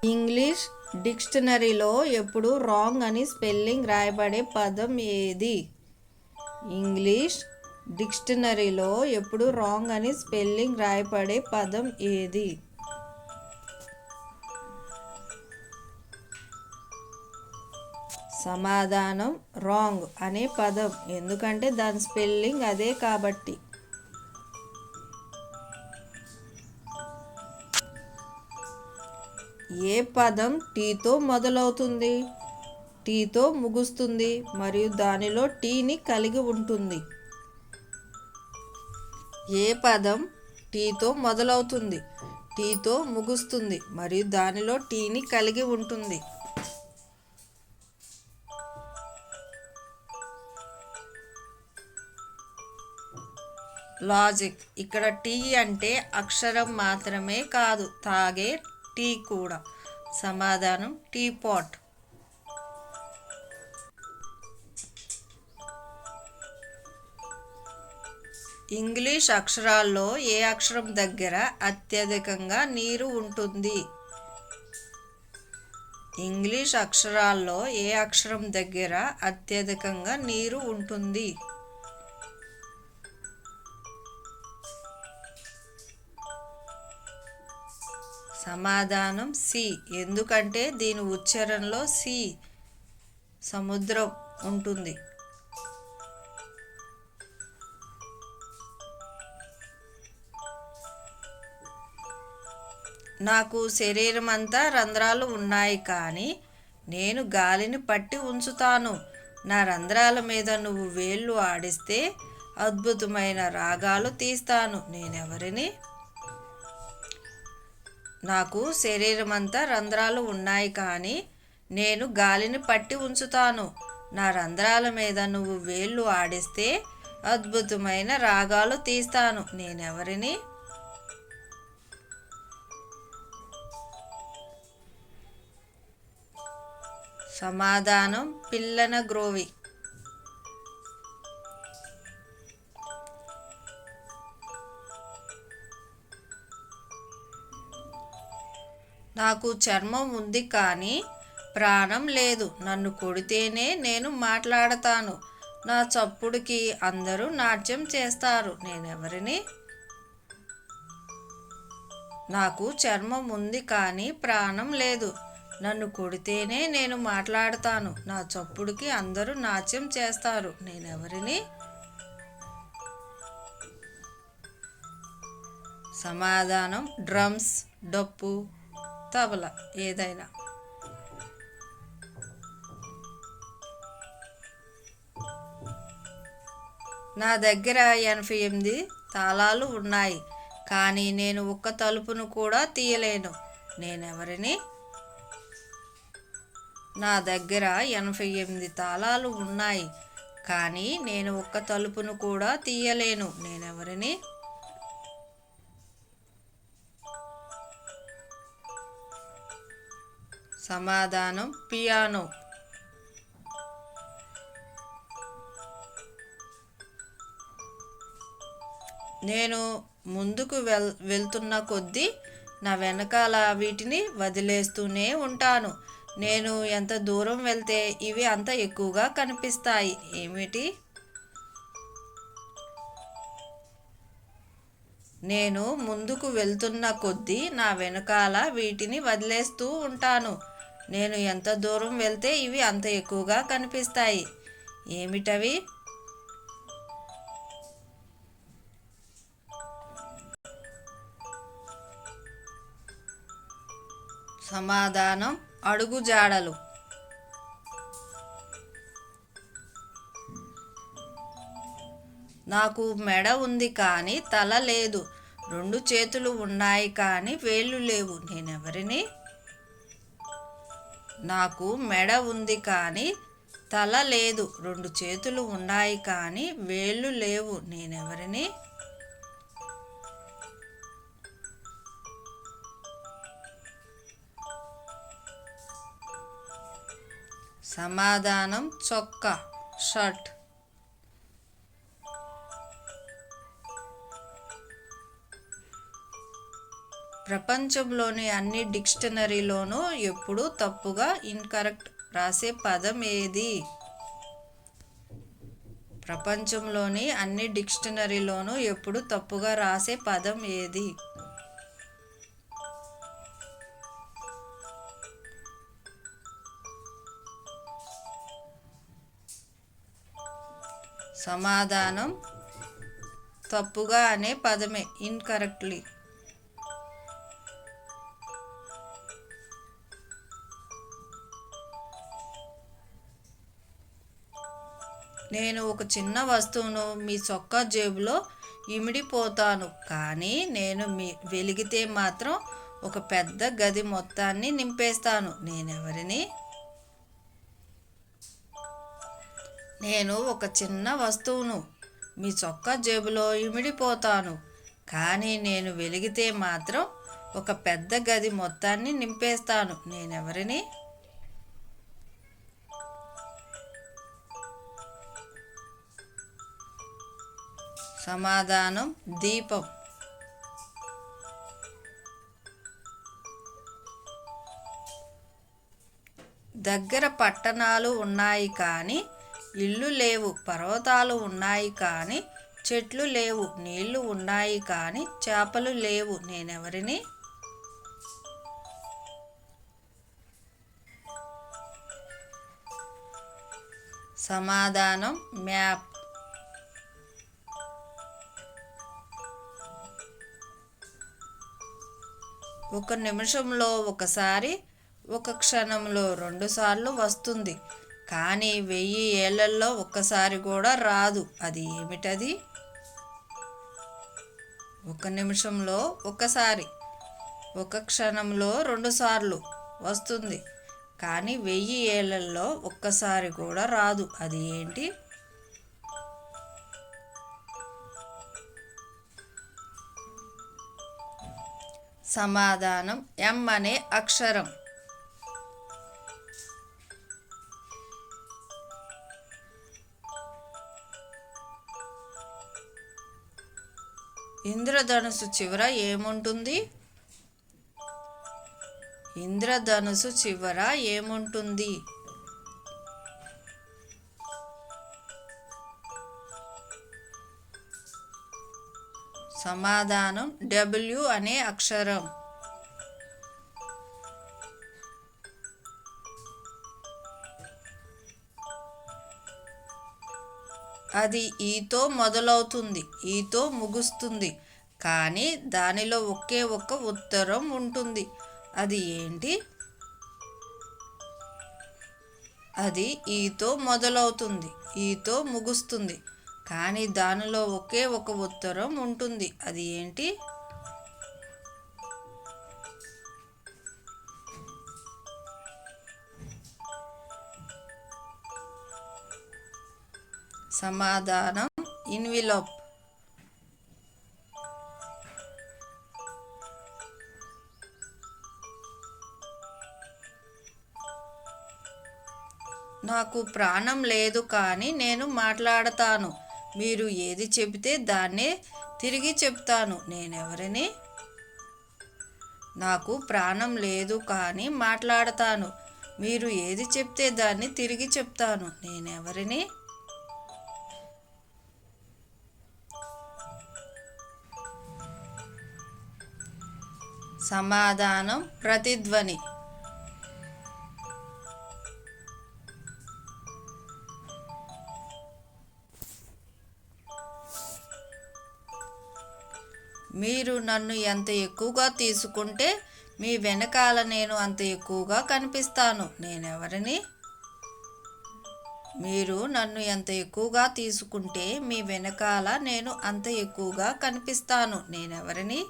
English డిక్షనరీలో ఎప్పుడు wrong అని spelling రాయబడే పదం ఏది? ఇంగ్లీష్ డిక్షనరీలో ఎప్పుడు రాంగ్ అని స్పెల్లింగ్ రాయబడే పదం ఏది? సమాధానం రాంగ్ అనే పదం, ఎందుకంటే దాని స్పెల్లింగ్ అదే కాబట్టి. ఏ పదం టీతో మొదలవుతుంది, టీతో ముగుస్తుంది మరియు దానిలో టీని కలిగి ఉంటుంది? ఏ పదం టీతో మొదలవుతుంది, టీతో ముగుస్తుంది మరియు దానిలో టీని కలిగి ఉంటుంది? లాజిక్. ఇక్కడ టీ అంటే అక్షరం మాత్రమే కాదు, తాగే టీ కూడా. సమాధానం టీ పాట్. ఇంగ్లీష్ అక్షరాల్లో ఏ అక్షరం దగ్గర అత్యధికంగా నీరు ఉంటుంది? ఇంగ్లీష్ అక్షరాల్లో ఏ అక్షరం దగ్గర అత్యధికంగా నీరు ఉంటుంది? సమాధానం సి, ఎందుకంటే దీని ఉచ్చారణలో సి, సముద్రం ఉంటుంది. నాకు శరీరం అంతా రంధ్రాలు ఉన్నాయి, కానీ నేను గాలిని పట్టి ఉంచుతాను. నా రంధ్రాల మీద నువ్వు వేళ్ళు ఆడిస్తే అద్భుతమైన రాగాలు తీస్తాను. నేనెవరిని? నాకు శరీరం అంతా రంధ్రాలు ఉన్నాయి, కానీ నేను గాలిని పట్టి ఉంచుతాను. నా రంధ్రాల మీద నువ్వు వేళ్ళు ఆడిస్తే అద్భుతమైన రాగాలు తీస్తాను. నేనెవరిని? సమాధానం పిల్లన గ్రోవి. నాకు చర్మం ఉంది కానీ ప్రాణం లేదు. నన్ను కొడితేనే నేను మాట్లాడతాను. నా చప్పుడుకి అందరూ నాట్యం చేస్తారు. నేనెవరిని? నాకు చర్మం ఉంది కానీ ప్రాణం లేదు. నన్ను కొడితేనే నేను మాట్లాడతాను. నా చప్పుడుకి అందరూ నాట్యం చేస్తారు. నేనెవరిని? సమాధానం డ్రమ్స్, డప్పు, తబల, ఏదైనా. నా దగ్గర 88 తాళాలు ఉన్నాయి, కానీ నేను ఒక్క తలుపును కూడా తీయలేను. నేనెవరిని? నా దగ్గర 88 తాళాలు ఉన్నాయి, కానీ నేను ఒక్క తలుపును కూడా తీయలేను. నేనెవరిని? సమాధానం పియానో. నేను ముందుకు వెళ్తున్న కొద్దీ నా వెనకాల వీటిని వదిలేస్తూనే ఉంటాను. నేను ఎంత దూరం వెళ్తే ఇవి అంత ఎక్కువగా కనిపిస్తాయి. ఏమిటి? నేను ముందుకు వెళ్తున్న కొద్దీ నా వెనకాల వీటిని వదిలేస్తూ ఉంటాను. నేను ఎంత దూరం వెళ్తే ఇవి అంత ఎక్కువగా కనిపిస్తాయి. ఏమిటవి? సమాధానం అడుగుజాడలు. నాకు మెడ ఉంది కానీ తల లేదు. 2 చేతులు ఉన్నాయి కానీ వేళ్ళు లేవు. నేనెవరిని? నాకు మెడ ఉంది కానీ తల లేదు. 2 చేతులు ఉన్నాయి కానీ వేళ్ళు లేవు. నేనెవరిని? సమాధానం చొక్కా, షర్ట్. ప్రపంచంలోని అన్ని డిక్షనరీలోనూ ఎప్పుడూ తప్పుగా ఇన్కరెక్ట్ రాసే పదం ఏది? ప్రపంచంలోని అన్ని డిక్షనరీలోనూ ఎప్పుడూ తప్పుగా రాసే పదం ఏది? సమాధానం తప్పుగా అనే పదమే, ఇన్కరెక్ట్లీ. నేను ఒక చిన్న వస్తువును మీ చొక్కా జేబులో ఇమిడిపోతాను, కానీ నేను వెలిగితే మాత్రం ఒక పెద్ద గది మొత్తాన్ని నింపేస్తాను. నేనెవరిని? నేను ఒక చిన్న వస్తువును మీ చొక్కా జేబులో ఇమిడిపోతాను, కానీ నేను వెలిగితే మాత్రం ఒక పెద్ద గది మొత్తాన్ని నింపేస్తాను. నేనెవరిని? సమాధానం దీపం. దగ్గర పట్టణాలు ఉన్నాయి కానీ ఇళ్ళు లేవు, పర్వతాలు ఉన్నాయి కానీ చెట్లు లేవు, నీళ్లు ఉన్నాయి కానీ చేపలు లేవు. నేనెవరిని? సమాధానం మ్యాప్. ఒక నిమిషంలో ఒకసారి, ఒక క్షణంలో 2 సార్లు వస్తుంది, కానీ 1000 ఏళ్లలో ఒక్కసారి కూడా రాదు. అది ఏమిటది? ఒక నిమిషంలో ఒకసారి, ఒక క్షణంలో 2 సార్లు వస్తుంది, కానీ 1000 ఏళ్లలో ఒక్కసారి కూడా రాదు. అది ఏంటి? సమాధానం ఎం అనే అక్షరం. ఇంద్రధనుసు చివర ఏముంటుంది? ఇంద్రధనుసు చివర ఏముంటుంది? సమాధానం డబ్ల్యూ అనే అక్షరం. అది ఈతో మొదలవుతుంది, ఈతో ముగుస్తుంది, కానీ దానిలో ఒకే ఒక్క ఉత్తరం ఉంటుంది. అది ఏంటి? అది ఈతో మొదలవుతుంది, ఈతో ముగుస్తుంది, కానీ దానిలో ఒకే ఒక ఉత్తరం ఉంటుంది. అది ఏంటి? సమాధానం ఇన్విలోప్. నాకు ప్రాణం లేదు కానీ నేను మాట్లాడతాను. మీరు ఏది చెబితే దాన్నే తిరిగి చెప్తాను. నేనెవరిని? నాకు ప్రాణం లేదు కానీ మాట్లాడతాను. మీరు ఏది చెప్తే దాన్ని తిరిగి చెప్తాను. నేనెవరిని? సమాధానం ప్రతిధ్వని. మీరు నన్ను ఎంత ఎక్కువగా తీసుకుంటే మీ వెనకాల నేను అంత ఎక్కువగా కనిపిస్తాను. నేనెవరిని? మీరు నన్ను ఎంత ఎక్కువగా తీసుకుంటే మీ వెనకాల నేను అంత ఎక్కువగా కనిపిస్తాను. నేనెవరిని?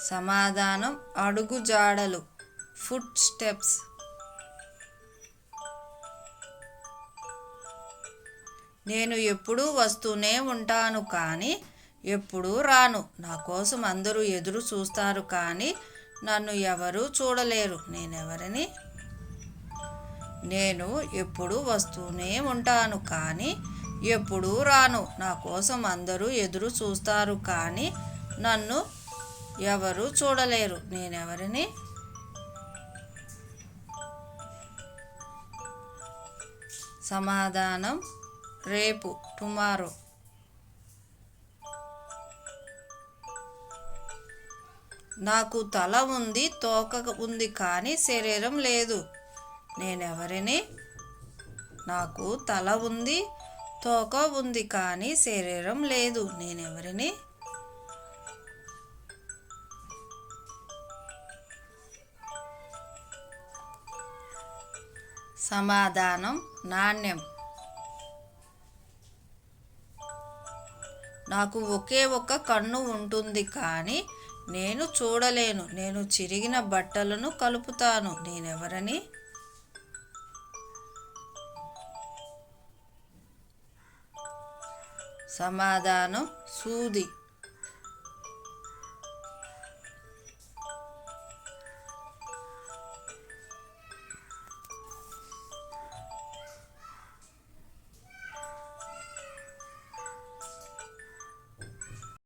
సమాధానం అడుగు జాడలు, ఫుట్ స్టెప్స్. నేను ఎప్పుడూ వస్తూనే ఉంటాను కానీ ఎప్పుడూ రాను. నా కోసం అందరూ ఎదురు చూస్తారు కానీ నన్ను ఎవరూ చూడలేరు. నేనెవరిని? నేను ఎప్పుడూ వస్తూనే ఉంటాను కానీ ఎప్పుడూ రాను. నా కోసం అందరూ ఎదురు చూస్తారు కానీ నన్ను ఎవరు చూడలేరు. నేనెవరిని? సమాధానం రేపు, టుమారో. నాకు తల ఉంది, తోక ఉంది కానీ శరీరం లేదు. నేనెవరిని? నాకు తల ఉంది, తోక ఉంది కానీ శరీరం లేదు. నేనెవరిని? సమాధానం నాణ్యం. నాకు ఒకే ఒక్క కన్ను ఉంటుంది కానీ నేను చూడలేను. నేను చిరిగిన బట్టలను కలుపుతాను. నేనెవరని? సమాధానం సూది.